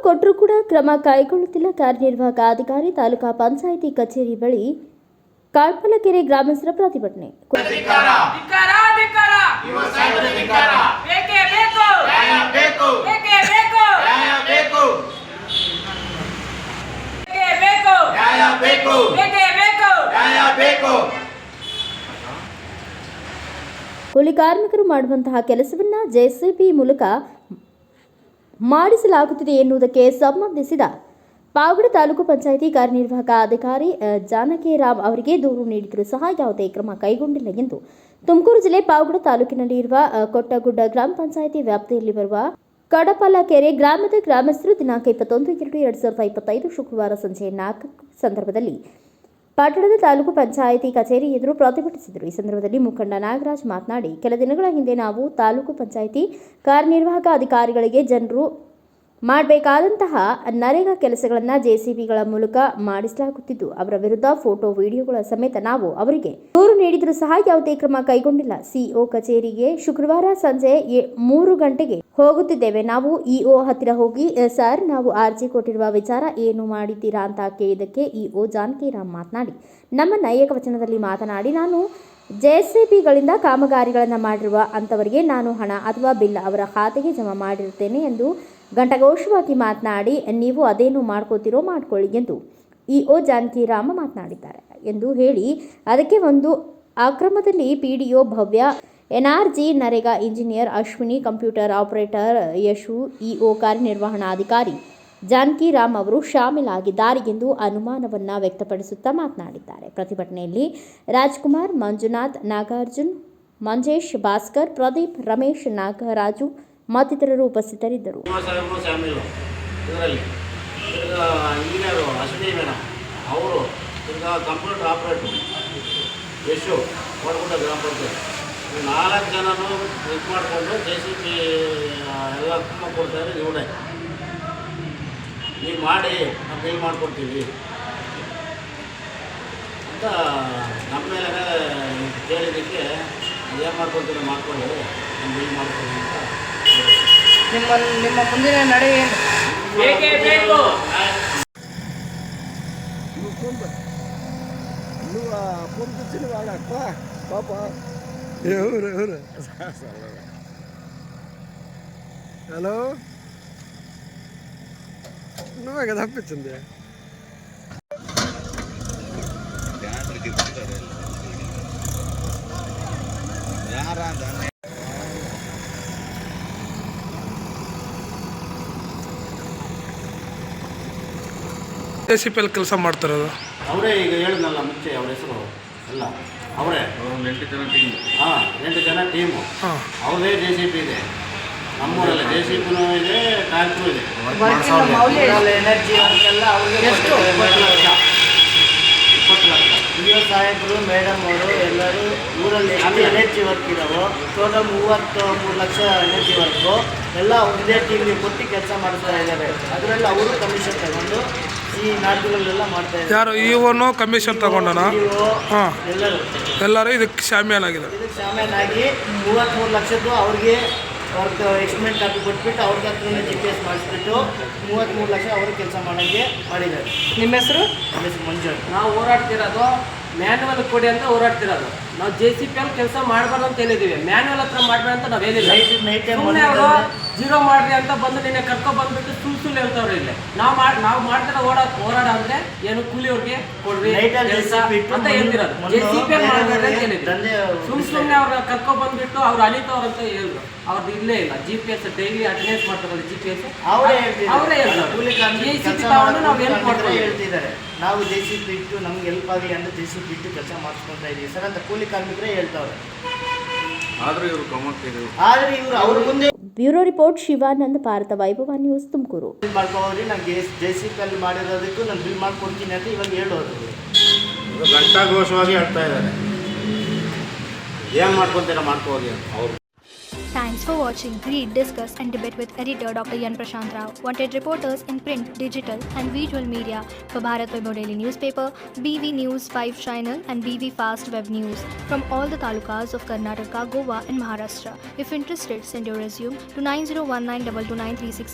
ಕೊಟ್ಟರೂ ಕೂಡ ಕ್ರಮ ಕೈಗೊಳ್ಳುತ್ತಿಲ್ಲ. ಕಾರ್ಯನಿರ್ವಾಹಕ ಅಧಿಕಾರಿ ತಾಲೂಕಾ ಪಂಚಾಯಿತಿ ಕಚೇರಿ ಬಳಿ ಕಾಳ್ಪಲಕೆರೆ ಗ್ರಾಮಸ್ಥರ ಪ್ರತಿಭಟನೆ. ಕೂಲಿ ಕಾರ್ಮಿಕರು ಮಾಡುವಂತಹ ಕೆಲಸವನ್ನು ಜೆಸಿಬಿ ಮೂಲಕ ಮಾಡಿಸಲಾಗುತ್ತಿದೆ ಎನ್ನುವುದಕ್ಕೆ ಸಂಬಂಧಿಸಿದ ಪಾವಗಡ ತಾಲೂಕು ಪಂಚಾಯಿತಿ ಕಾರ್ಯನಿರ್ವಾಹಕ ಅಧಿಕಾರಿ ಜಾನಕಿರಾಮ್ ಅವರಿಗೆ ದೂರು ನೀಡಿದರೂ ಸಹ ಯಾವುದೇ ಕ್ರಮ ಕೈಗೊಂಡಿಲ್ಲ ಎಂದು ತುಮಕೂರು ಜಿಲ್ಲೆ ಪಾವಗಡ ತಾಲೂಕಿನಲ್ಲಿ ಇರುವ ಕೊಟ್ಟಗುಡ್ಡ ಗ್ರಾಮ ಪಂಚಾಯಿತಿ ವ್ಯಾಪ್ತಿಯಲ್ಲಿ ಬರುವ ಕಡಪಲಕೆರೆ ಗ್ರಾಮದ ಗ್ರಾಮಸ್ಥರು ದಿನಾಂಕ 21/2/2025 ಶುಕ್ರವಾರ ಸಂಜೆ 4 ಸಂದರ್ಭದಲ್ಲಿ ಪಟ್ಟಣದ ತಾಲೂಕು ಪಂಚಾಯಿತಿ ಕಚೇರಿ ಎದುರು ಪ್ರತಿಭಟಿಸಿದರು. ಈ ಸಂದರ್ಭದಲ್ಲಿ ಮುಖಂಡ ನಾಗರಾಜ್ ಮಾತನಾಡಿ, ಕೆಲ ದಿನಗಳ ಹಿಂದೆ ನಾವು ತಾಲೂಕು ಪಂಚಾಯಿತಿ ಕಾರ್ಯನಿರ್ವಾಹಕ ಅಧಿಕಾರಿಗಳಿಗೆ ಜನರು ಮಾಡಬೇಕಾದಂತಹ ನರೇಗಾ ಕೆಲಸಗಳನ್ನು ಜೆಸಿಬಿಗಳ ಮೂಲಕ ಮಾಡಿಸಲಾಗುತ್ತಿದ್ದು, ಅವರ ವಿರುದ್ಧ ಫೋಟೋ ವಿಡಿಯೋಗಳ ಸಮೇತ ನಾವು ಅವರಿಗೆ ದೂರು ನೀಡಿದರೂ ಸಹ ಯಾವುದೇ ಕ್ರಮ ಕೈಗೊಂಡಿಲ್ಲ. ಸಿಇಒ ಕಚೇರಿಗೆ ಶುಕ್ರವಾರ ಸಂಜೆ 3 ಗಂಟೆಗೆ ಹೋಗುತ್ತಿದ್ದೇವೆ. ನಾವು ಇಒ ಹತ್ತಿರ ಹೋಗಿ, ಸರ್ ನಾವು ಅರ್ಜಿ ಕೊಟ್ಟಿರುವ ವಿಚಾರ ಏನು ಮಾಡಿದ್ದೀರಾ ಅಂತ ಕೇಳಿದ್ದಕ್ಕೆ ಇಒ ಜಾನಕಿರಾಮ್ ಮಾತನಾಡಿ, ನಮ್ಮನ್ನ ಏಕವಚನದಲ್ಲಿ ಮಾತನಾಡಿ, ನಾನು ಜೆಸಿಬಿಗಳಿಂದ ಕಾಮಗಾರಿಗಳನ್ನು ಮಾಡಿರುವ ಅಂತವರಿಗೆ ನಾನು ಹಣ ಅಥವಾ ಬಿಲ್ ಅವರ ಖಾತೆಗೆ ಜಮಾ ಮಾಡಿರುತ್ತೇನೆ ಎಂದು ಘಂಟಾಘೋಷವಾಗಿ ಮಾತನಾಡಿ, ನೀವು ಅದೇನು ಮಾಡ್ಕೋತಿರೋ ಮಾಡ್ಕೊಳ್ಳಿ ಎಂದು ಇಒ ಜಾನಕಿರಾಮ್ ಮಾತನಾಡಿದ್ದಾರೆ ಎಂದು ಹೇಳಿ, ಅದಕ್ಕೆ ಒಂದು ಅಕ್ರಮದಲ್ಲಿ PDO Bhavya, NRG, NREGA engineer Ashwini, computer operator Yashu, EO ಕಾರ್ಯನಿರ್ವಹಣಾಧಿಕಾರಿ ಜಾನಕಿರಾಮ್ ಅವರು ಶಾಮೀಲಾಗಿದ್ದಾರೆ ಎಂದು ಅನುಮಾನವನ್ನು ವ್ಯಕ್ತಪಡಿಸುತ್ತಾ ಮಾತನಾಡಿದ್ದಾರೆ. ಪ್ರತಿಭಟನೆಯಲ್ಲಿ ರಾಜ್ಕುಮಾರ್, ಮಂಜುನಾಥ್, ನಾಗಾರ್ಜುನ್, ಮಂಜೇಶ್, ಭಾಸ್ಕರ್, ಪ್ರದೀಪ್, ರಮೇಶ್, ನಾಗರಾಜು ಮತ್ತಿತರರು ಉಪಸ್ಥಿತರಿದ್ದರು. ಅವರು ಕಂಪ್ಯೂಟರ್ ಆಪರೇಟರ್ ಯಶು ಕೊಡಗುಡ್ಡ ಗ್ರಾಮ ಪಂಚಾಯತ್ 4 ಜನನು ಇದು ಮಾಡಿಕೊಂಡು ಜೆಸಿಬಿ ಎಲ್ಲ ತುಂಬ ಕೊಡ್ತಾರೆ. ಇವರೇ ನೀವು ಮಾಡಿ ನಾವು ಬಿಲ್ ಮಾಡಿಕೊಡ್ತೀವಿ ಅಂತ ನಮ್ಮ ಮೇಲೆ ಕೇಳಿದ್ದಕ್ಕೆ ಏನು ಮಾಡ್ಕೊಡ್ತೀವಿ ಮಾಡ್ಕೊಳ್ಳಿ, ನಾನು ಬಿಲ್ ಮಾಡ್ಕೊಳ್ಳಿ ಅಂತ. ನಿಮ್ಮ ಮುಂದಿನ ನಡೆ ಏನು? హలో నువ్వే కదా తప్పించింది. ಜೆಸಿಪಿಯಲ್ಲಿ ಕೆಲಸ ಮಾಡ್ತಿರೋದು ಅವರೇ. ಈಗ ಹೇಳಿದ್ನಲ್ಲ ಮುಂಚೆ ಅವ್ರ ಹೆಸರು ಎಲ್ಲ ಅವರೇ. 8 ಜನ ಟೀಮು. ಹಾಂ, 8 ಜನ ಟೀಮು. ಅವ್ರದೇ ಜೆಸಿಬಿ ಇದೆ ನಮ್ಮೂರಲ್ಲಿ. ಜೆಸಿಬಿನೂ ಇದೆ, ಟ್ರ್ಯಾಕ್ಟ್ರೂ ಇದೆ. ಎನರ್ಜಿ ಎಲ್ಲ ಅವ್ರಿಗೆ 20 ಲಕ್ಷ. ಹಿರಿಯ ಸಾಹೇಬರು, ಮೇಡಮ್ ಅವರು ಎಲ್ಲರೂ ಊರಲ್ಲಿ ಎಷ್ಟು ಎನರ್ಜಿ ವರ್ಕ್ ಇದ್ದಾವೋ ಟೋಟಲ್ 33 ಲಕ್ಷ ಎನರ್ಜಿ ವರ್ಕು ಎಲ್ಲ ಒಂದೇ ಟೀಮ್ಗೆ ಕೊಟ್ಟು ಕೆಲಸ ಮಾಡ್ತಾ ಇದ್ದಾರೆ. ಅದರಲ್ಲಿ ಅವರು ಕಮಿಷನ್ ತಗೊಂಡು ಈ ನಾಟಕಗಳೆಲ್ಲ ಮಾಡ್ತಾ ಇದ್ದಾರೆ. ಯಾರು ಇವನು ಕಮಿಷನ್ ತಗೊಂಡನ? ಹಾಂ, ಎಲ್ಲರೂ ಇದಕ್ಕೆ ಶಾಮಿಯಾನಾಗಿದೆ. ಇದಕ್ಕೆ ಶಾಮಿಯಾನಾಗಿ 33 ಲಕ್ಷದ್ದು ಅವ್ರಿಗೆ ವರ್ಕ್ ಎಕ್ಸ್ಟಿಮೇಟ್ ಕಾಪಿ ಕೊಟ್ಬಿಟ್ಟು ಅವ್ರಿಗೆ ಹತ್ರ GPS ಮಾಡಿಸ್ಬಿಟ್ಟು 33 ಲಕ್ಷ ಅವರು ಕೆಲಸ ಮಾಡೋಂಗೆ ಮಾಡಿದ್ದಾರೆ. ನಿಮ್ಮ ಹೆಸರು? ನಮ್ಮ ಹೆಸರು ಮಂಜು. ನಾವು ಹೋರಾಡ್ತಿರೋದು ಮ್ಯಾನ್ಯುವಲ್ ಕೊಡಿ ಅಂತ ಹೋರಾಡ್ತಿರೋದು. ನಾವು JCPಯಲ್ಲಿ ಕೆಲಸ ಮಾಡಬಾರ್ದು ಅಂತ ಹೇಳಿದ್ದೀವಿ. ಮ್ಯಾನ್ಯುವಲ್ ಹತ್ರ ಮಾಡಬೇಡ ಅಂತ ನಾವು ಹೇಳಿಲ್ಲ. ಸುಮ್ಮನೆ ಅವರು 0 ಮಾಡ್ರಿ ಅಂತ ಬಂದು ನಿನ್ನೆ ಕರ್ಕೊಂಡು ಬಂದ್ಬಿಟ್ಟು ಸುಳ್ಳು ಹೇಳ್ತವ್ರೆ. ಇಲ್ಲಿ ನಾವು ಮಾಡ್ತಿರೋ ಹೋರಾಡ ಅಂದ್ರೆ ಏನು ಕೂಲಿಯವ್ರಿಗೆ ಕೊಡ್ರಿ ಅಂತ ಹೇಳ್ತಿರೋದು. JCPಯಲ್ಲಿ ಮಾಡಬೇಡ್ರಿ ಅಂತ ಹೇಳಿದ್ವಿ. ಸುಮ್ಮನೆ ಅವ್ರನ್ನ ಕರ್ಕೊಂಡು ಬಂದ್ಬಿಟ್ಟು ಅವ್ರು ಅಲಿತವ್ರು ಅಂತ ಹೇಳಿದ್ರು. ಅವ್ರದ್ದು ಇಲ್ಲೇ ಇಲ್ಲ. GPS ಡೈಲಿ ಅಟೆಂಡೆನ್ಸ್ ಮಾಡ್ತಾರಲ್ಲ, GPS ಅವರೇ ಹೇಳ್ತಿದ್ದಾರೆ. ನಾವು JCP ಇಟ್ಟು ನಮ್ಗೆ ಹೆಲ್ಪ್ ಆಗಲಿ ಅಂತ JCP ಇಟ್ಟು ಕೆಲಸ ಮಾಡಿಸ್ಕೊತಾ ಇದೀವಿ ಸರ್ ಅಂತ ಕೂಲಿ ಕಾರ್ಮಿಕರೇ ಹೇಳ್ತಾವ್ರೆ. ಆದ್ರೆ ಇವರು ಅವ್ರ ಮುಂದೆ. ಬ್ಯೂರೋ ರಿಪೋರ್ಟ್, ಶಿವಾನಂದ್, ಭಾರತ ವೈಭವ ನ್ಯೂಸ್, ತುಮಕೂರು. ಮಾಡ್ಕೋರಿ, ನಂಗೆ JCPಯಲ್ಲಿ ಮಾಡಿರೋದಕ್ಕೂ ನಾನು ಬಿಲ್ ಮಾಡ್ಕೊಡ್ತೀನಿ ಅಂತ ಇವಾಗ ಹೇಳೋದು. ಘಂಟಾಘೋಷವಾಗಿ ಹೇಳ್ತಾ ಇದ್ದಾರೆ. ಏನು ಮಾಡ್ಕೊತೀರಾ ಮಾಡ್ಕೋರಿ ಅವ್ರು. Thanks for watching. Read, discuss and debate with editor Dr. Yan Prashant Rao. Wanted reporters in print, digital and visual media for Bharat Vaibhav Daily Newspaper, BV News 5 Channel and BV Fast Web News from all the talukas of Karnataka, Goa and Maharashtra. If interested, send your resume to 9019229369.